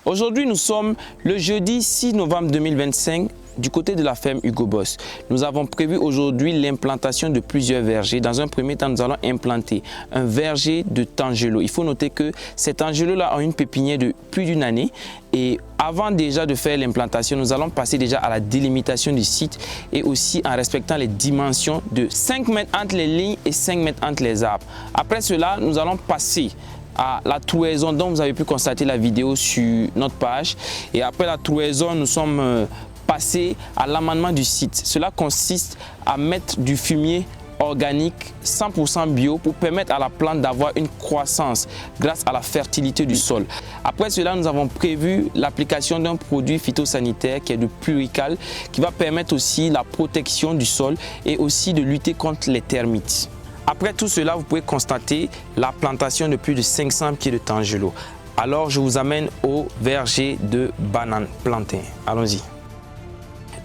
Aujourd'hui, nous sommes le jeudi 6 novembre 2025 du côté de la ferme Hugo Boss. Nous avons prévu aujourd'hui l'implantation de plusieurs vergers. Dans un premier temps, nous allons implanter un verger de tangelo. Il faut noter que ces tangelos-là a une pépinière de plus d'une année. Et avant déjà de faire l'implantation, nous allons passer déjà à la délimitation du site et aussi en respectant les dimensions de 5 mètres entre les lignes et 5 mètres entre les arbres. Après cela, nous allons passer à la trouaison dont vous avez pu constater la vidéo sur notre page. Et après la trouaison, nous sommes passés à l'amendement du site. Cela consiste à mettre du fumier organique 100% bio pour permettre à la plante d'avoir une croissance grâce à la fertilité du sol. Après cela, nous avons prévu l'application d'un produit phytosanitaire qui est de Plurical qui va permettre aussi la protection du sol et aussi de lutter contre les termites. Après tout cela, vous pouvez constater la plantation de plus de 500 pieds de tangelo. Alors, je vous amène au verger de bananes plantées. Allons-y.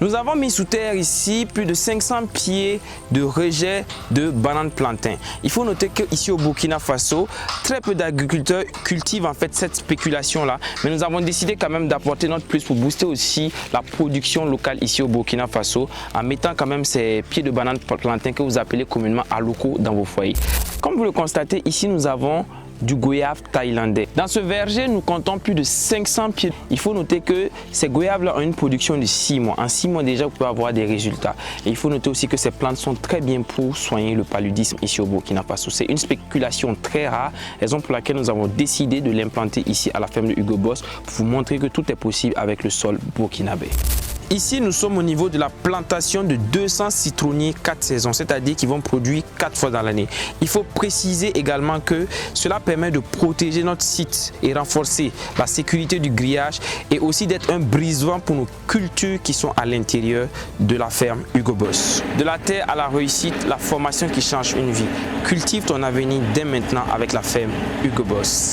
Nous avons mis sous terre ici plus de 500 pieds de rejets de bananes plantains. Il faut noter qu'ici au Burkina Faso, très peu d'agriculteurs cultivent en fait cette spéculation-là. Mais nous avons décidé quand même d'apporter notre plus pour booster aussi la production locale ici au Burkina Faso en mettant quand même ces pieds de bananes plantains que vous appelez communément aloko dans vos foyers. Comme vous le constatez, ici nous avons du goyave thaïlandais. Dans ce verger, nous comptons plus de 500 pieds. Il faut noter que ces goyaves-là ont une production de 6 mois. En 6 mois déjà, vous pouvez avoir des résultats. Et il faut noter aussi que ces plantes sont très bien pour soigner le paludisme ici au Burkina Faso. C'est une spéculation très rare, raison pour laquelle nous avons décidé de l'implanter ici à la ferme de Hugo Boss pour vous montrer que tout est possible avec le sol burkinabé. Ici, nous sommes au niveau de la plantation de 200 citronniers 4 saisons, c'est-à-dire qu'ils vont produire 4 fois dans l'année. Il faut préciser également que cela permet de protéger notre site et renforcer la sécurité du grillage et aussi d'être un brise-vent pour nos cultures qui sont à l'intérieur de la ferme Hugo Boss. De la terre à la réussite, la formation qui change une vie. Cultive ton avenir dès maintenant avec la ferme Hugo Boss.